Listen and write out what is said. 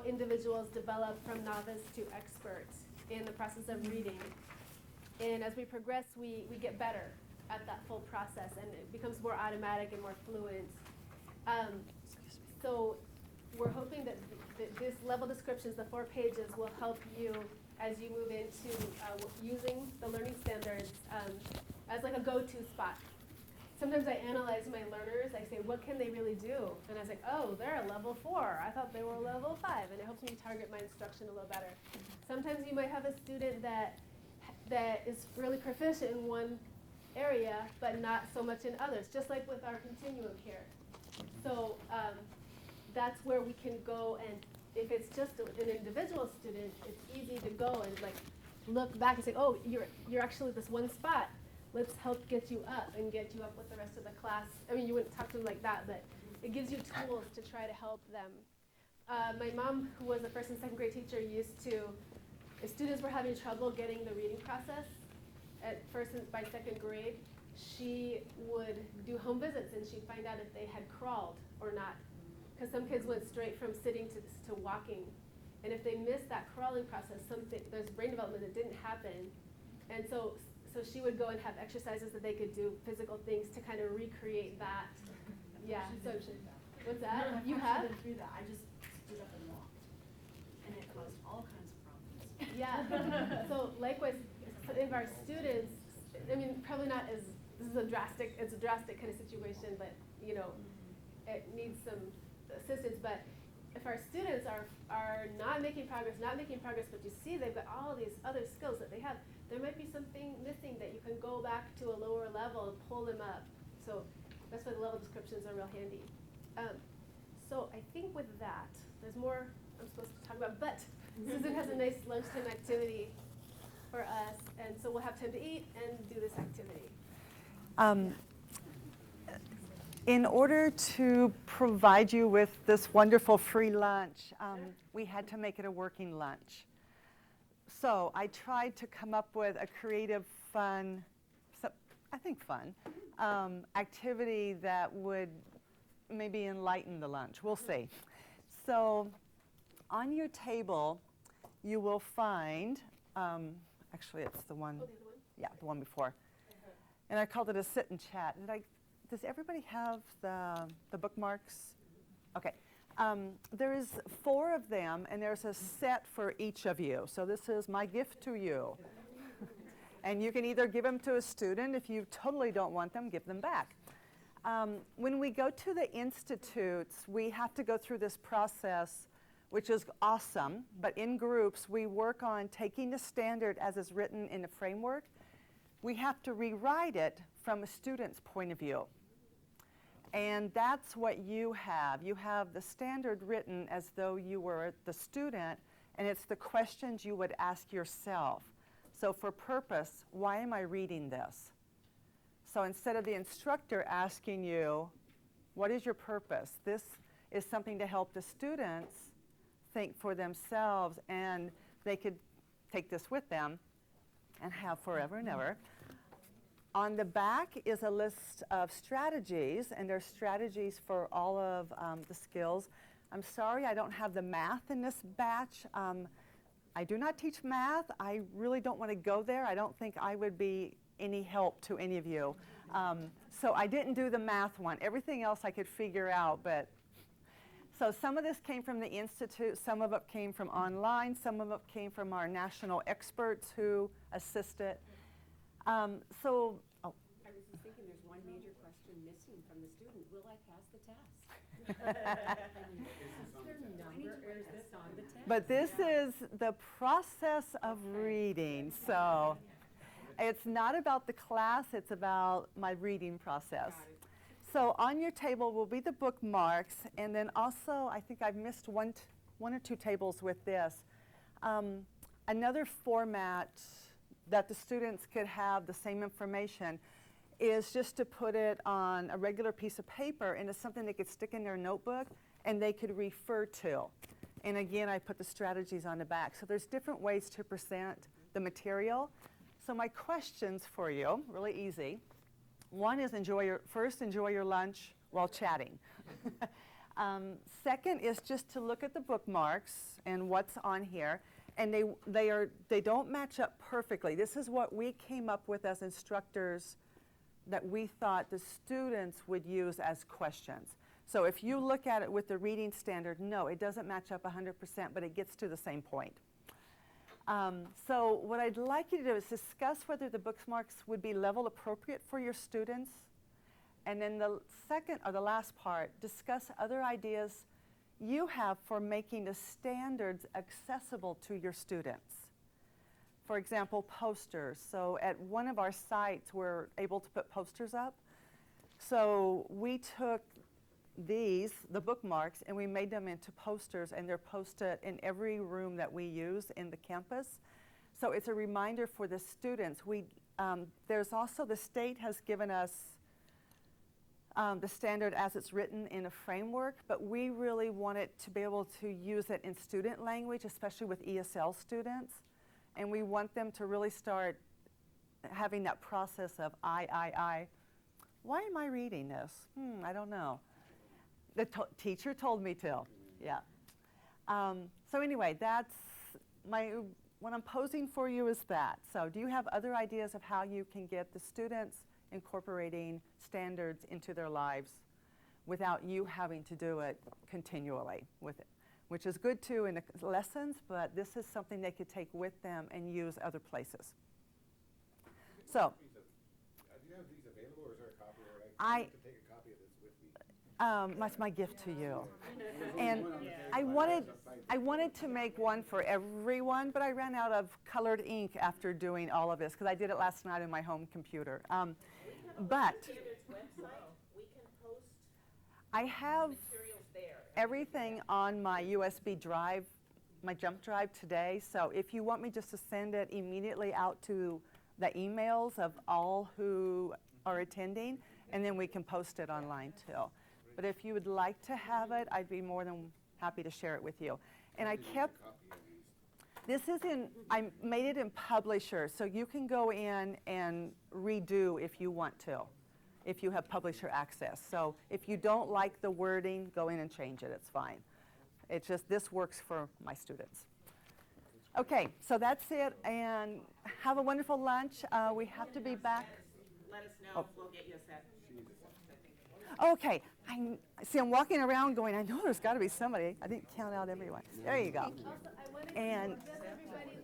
how individuals develop from novice to expert in the process of reading. And as we progress, we get better at that full process, and it becomes more automatic and more fluent. So we're hoping that this level descriptions, the 4 pages, will help you as you move into using the learning standards as like a go-to spot. Sometimes I analyze my learners. I say, what can they really do? And I was like, oh, they're a level 4. I thought they were level 5. And it helps me target my instruction a little better. Sometimes you might have a student that is really proficient in one area, but not so much in others, just like with our continuum here. So that's where we can go, and if it's just an individual student, it's easy to go and like look back and say, oh, you're actually this one spot. Let's help get you up and get you up with the rest of the class. I mean, you wouldn't talk to them like that, but it gives you tools to try to help them. My mom, who was a 1st and 2nd grade teacher, used to, if students were having trouble getting the reading process at 1st and by 2nd grade, she would do home visits and she'd find out if they had crawled or not. Because some kids went straight from sitting to walking. And if they missed that crawling process, there's brain development that didn't happen. And so she would go and have exercises that they could do, physical things to kind of recreate that. Yeah. So what's that? No, You have? been through that. I just stood up and walked, and it caused all kinds of problems. Yeah. So likewise, if our students, I mean, probably not as it's a drastic kind of situation, but you know, it needs some assistance. But if our students are not making progress, but you see they've got all these other skills that they have, there might be something missing that you can go back to a lower level and pull them up. So that's why the level descriptions are real handy. So I think with that, there's more I'm supposed to talk about, but Susan has a nice lunchtime activity for us, and so we'll have time to eat and do this activity. In order to provide you with this wonderful free lunch, we had to make it a working lunch. So I tried to come up with a creative, fun, I think fun, activity that would maybe enlighten the lunch. We'll see. So on your table, you will find, actually it's the one, yeah, the one before. And I called it a sit and chat. Does everybody have the bookmarks? Okay. There is 4 of them, and there's a set for each of you. So this is my gift to you. And you can either give them to a student. If you totally don't want them, give them back. When we go to the institutes, we have to go through this process, which is awesome. But in groups, we work on taking the standard as is written in the framework. We have to rewrite it from a student's point of view. And that's what you have. You have the standard written as though you were the student, and it's the questions you would ask yourself. So for purpose, why am I reading this? So instead of the instructor asking you, what is your purpose? This is something to help the students think for themselves, and they could take this with them and have forever and ever. On the back is a list of strategies, and there's strategies for all of the skills. I'm sorry I don't have the math in this batch. I do not teach math. I really don't want to go there. I don't think I would be any help to any of you. So I didn't do the math one. Everything else I could figure out, but so some of this came from the Institute, some of it came from online, some of it came from our national experts who assisted. I was just thinking there's one major question missing from the student. Will I pass the test? Is there a number or is this on the test? But this is the process of reading. So it's not about the class, it's about my reading process. So on your table will be the bookmarks, and then also I think I've missed one or two tables with this. Another format that the students could have the same information is just to put it on a regular piece of paper, and it's something they could stick in their notebook and they could refer to. And again, I put the strategies on the back. So there's different ways to present the material. So my questions for you, really easy. One is enjoy your lunch while chatting. Second is just to look at the bookmarks and what's on here. And they don't match up perfectly. This is what we came up with as instructors that we thought the students would use as questions. So if you look at it with the reading standard, no, it doesn't match up 100%, but it gets to the same point. So what I'd like you to do is discuss whether the bookmarks would be level appropriate for your students. And then the second, or the last part, discuss other ideas you have for making the standards accessible to your students. For example, posters. So at one of our sites, we're able to put posters up. So we took these, the bookmarks, and we made them into posters, and they're posted in every room that we use in the campus. So it's a reminder for the students. There's also, the state has given us the standard as it's written in a framework, but we really wanted to be able to use it in student language, especially with ESL students. And we want them to really start having that process of I. Why am I reading this? I don't know. The teacher told me to, yeah. So anyway, that's what I'm posing for you is that. So do you have other ideas of how you can get the students incorporating standards into their lives without you having to do it continually with it, which is good too in the lessons, but this is something they could take with them and use other places. So, do you have these available, or is there a copy there? I can take a copy of this with me. that's my gift to you. And I wanted to make one for everyone, but I ran out of colored ink after doing all of this because I did it last night on my home computer. But I have everything on my USB drive, my jump drive today. So if you want me just to send it immediately out to the emails of all who are attending, and then we can post it online too. But if you would like to have it, I'd be more than happy to share it with you. And I kept, this is I made it in Publisher, so you can go in and redo if you want to, if you have Publisher access. So if you don't like the wording, go in and change it, it's fine. It's just, this works for my students. Okay, so that's it, and have a wonderful lunch. We have to be back. Let us know, we'll get you a set. Okay, I'm walking around going, I know there's got to be somebody. I didn't count out everyone. There you go. Also, I wanted to And just everybody let